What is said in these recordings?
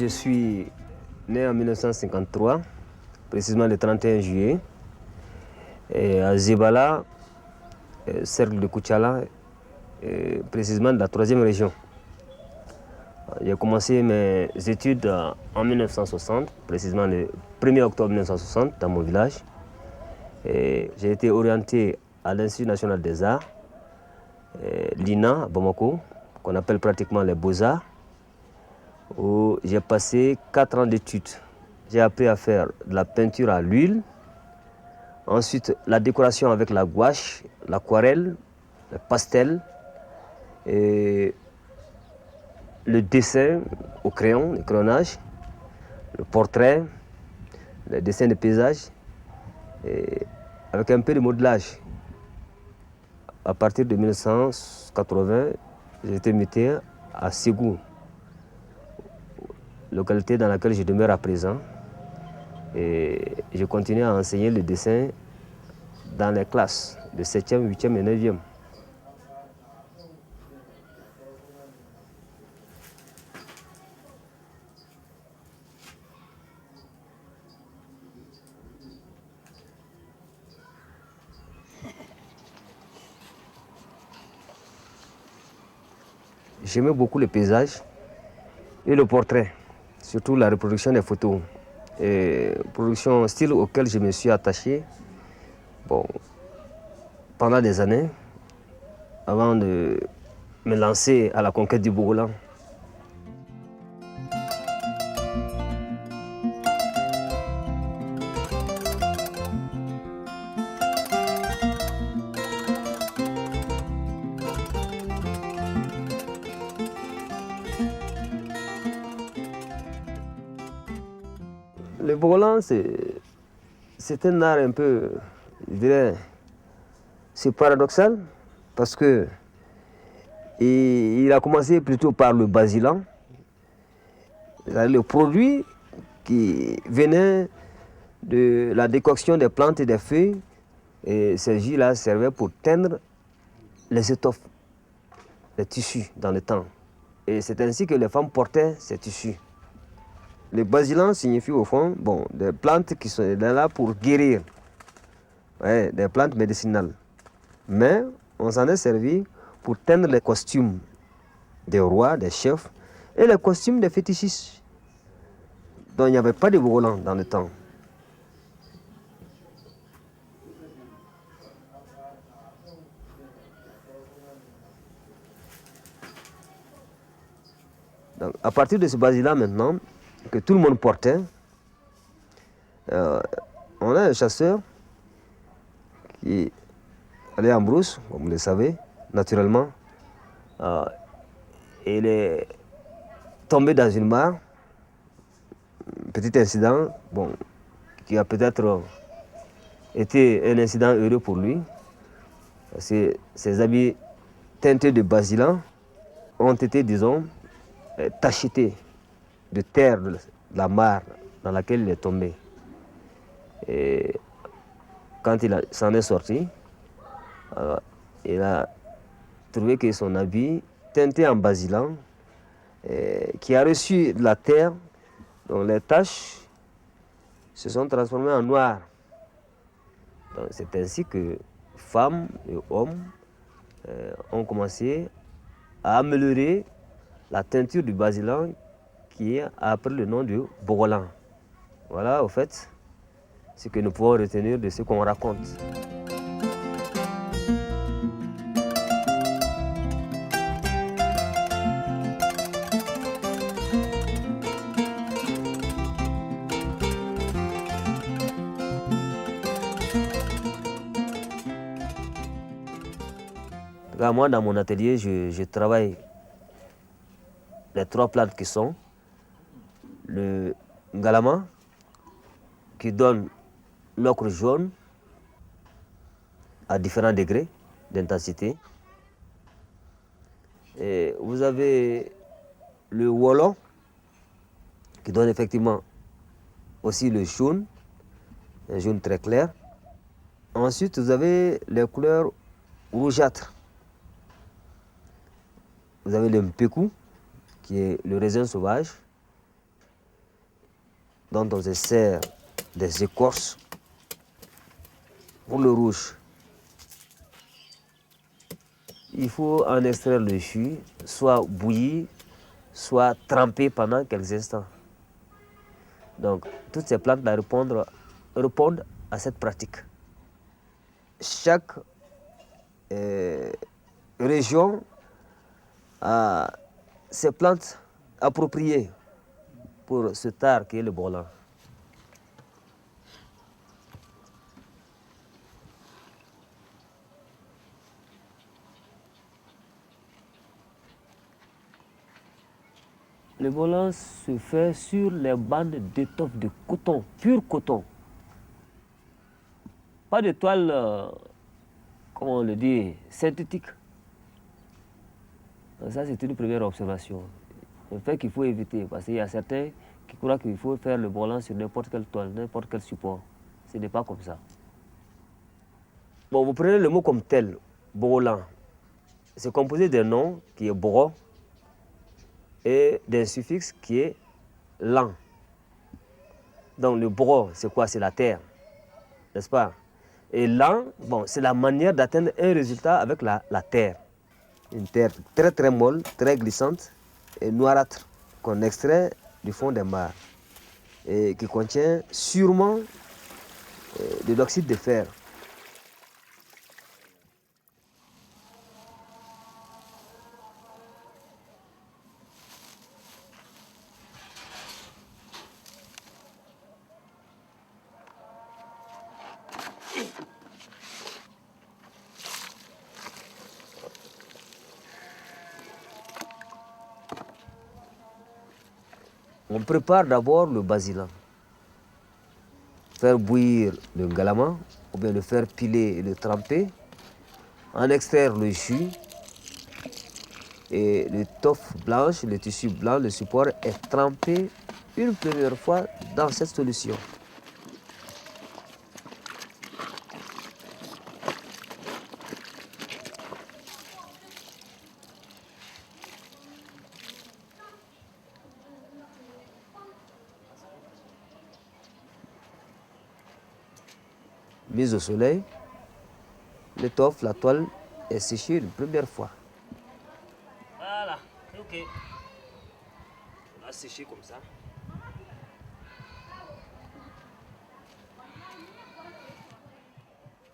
je suis né en 1953, précisément le 31 juillet, et à Zébala, cercle de Koutchala, précisément de la 3e région. J'ai commencé mes études en 1960, précisément le 1er octobre 1960, dans mon village. J'ai été orienté à l'Institut national des arts, l'INA à Bamako, qu'on appelle pratiquement les Beaux-Arts, où j'ai passé 4 ans d'études. J'ai appris à faire de la peinture à l'huile, ensuite la décoration avec la gouache, l'aquarelle, le pastel, et le dessin au crayon, le crayonnage, le portrait, le dessin de paysage, et avec un peu de modelage. À partir de 1980, j'ai été muté à Ségou, localité dans laquelle je demeure à présent. Et je continue à enseigner le dessin dans les classes de 7e, 8e et 9e. J'aimais beaucoup le paysage et le portrait, surtout la reproduction des photos. Et production style auquel je me suis attaché pendant des années, avant de me lancer à la conquête du Bogolan. Le Bogolan, c'est un art un peu, je dirais, c'est paradoxal, parce que il a commencé plutôt par le basilan, le produit qui venait de la décoction des plantes et des feuilles, et ces jus-là servaient pour teindre les étoffes, les tissus dans le temps. Et c'est ainsi que les femmes portaient ces tissus. Le basilan signifie au fond des plantes qui sont là pour guérir, des plantes médicinales. Mais on s'en est servi pour teindre les costumes des rois, des chefs et les costumes des fétichistes. Donc il n'y avait pas de Bogolan dans le temps. Donc, à partir de ce basilan maintenant, que tout le monde portait, on a un chasseur qui allait en brousse, comme vous le savez, naturellement. Il est tombé dans une mare, petit incident, qui a peut-être été un incident heureux pour lui. Parce que ses habits teintés de basilan ont été, disons, tachetés de terre de la mare dans laquelle il est tombé. Et quand il s'en est sorti, il a trouvé que son habit teinté en basilan, qui a reçu de la terre, dont les taches se sont transformées en noir. C'est ainsi que femmes et hommes ont commencé à améliorer la teinture du basilan qui a pris le nom de Bogolan. Voilà, au fait, ce que nous pouvons retenir de ce qu'on raconte. Moi, dans mon atelier, je travaille les 3 plantes qui sont le ngalama, qui donne l'ocre jaune à différents degrés d'intensité. Et vous avez le wolo, qui donne effectivement aussi le jaune, un jaune très clair. Ensuite, vous avez les couleurs rougeâtres. Vous avez le mpeku, qui est le raisin sauvage. dont on se sert des écorces. Pour le rouge, il faut en extraire le jus, soit bouilli, soit trempé pendant quelques instants. Donc, toutes ces plantes répondent à cette pratique. Chaque région a ses plantes appropriées pour cet art qui est le bourlin. Le bourlin se fait sur les bandes d'étoffe de coton, pur coton. Pas de toile, comment on le dit, synthétique. Donc ça, c'est une première observation. Un fait qu'il faut éviter, parce qu'il y a certains qui croient qu'il faut faire le bourlin sur n'importe quelle toile, n'importe quel support. Ce n'est pas comme ça. Bon, vous prenez le mot comme tel, bourlin. C'est composé d'un nom qui est bro et d'un suffixe qui est lan. Donc le bro, c'est quoi? C'est la terre, n'est-ce pas? Et lan, bon, c'est la manière d'atteindre un résultat avec la terre. Une terre très très molle, très glissante et noirâtre qu'on extrait du fond des mares et qui contient sûrement de l'oxyde de fer. On prépare d'abord le basilan. Faire bouillir le galama, ou bien le faire piler et le tremper, en extraire le jus et l'étoffe blanche, le tissu blanc, le support est trempé une première fois dans cette solution. Mise au soleil, l'étoffe, la toile est séchée une première fois. Voilà, ok. On va sécher comme ça.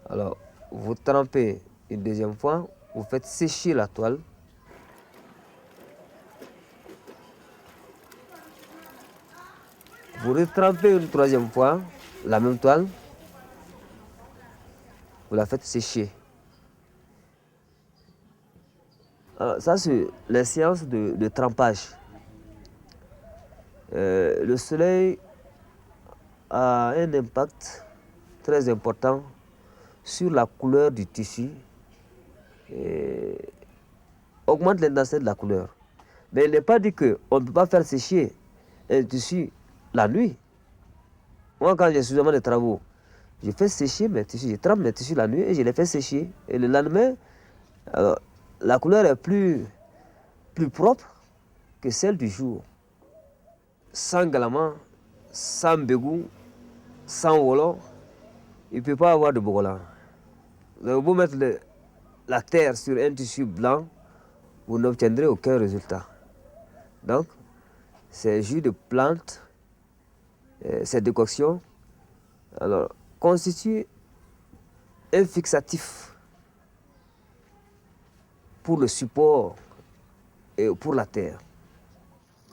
Alors, vous trempez une deuxième fois, vous faites sécher la toile. Vous retrempez une troisième fois la même toile, vous la faites sécher. Alors, ça, c'est les séances de trempage. Le soleil a un impact très important sur la couleur du tissu et augmente l'intensité de la couleur. Mais il n'est pas dit qu'on ne peut pas faire sécher un tissu la nuit. Moi, quand j'ai suffisamment de travaux, je fais sécher mes tissus, je trempe mes tissus la nuit et je les fais sécher. Et le lendemain, alors, la couleur est plus propre que celle du jour. Sans galama, sans bégou, sans wolo, il ne peut pas avoir de bogolan. Vous mettre la terre sur un tissu blanc, vous n'obtiendrez aucun résultat. Donc, ces jus de plantes, ces décoctions, alors, constituent un fixatif pour le support et pour la terre.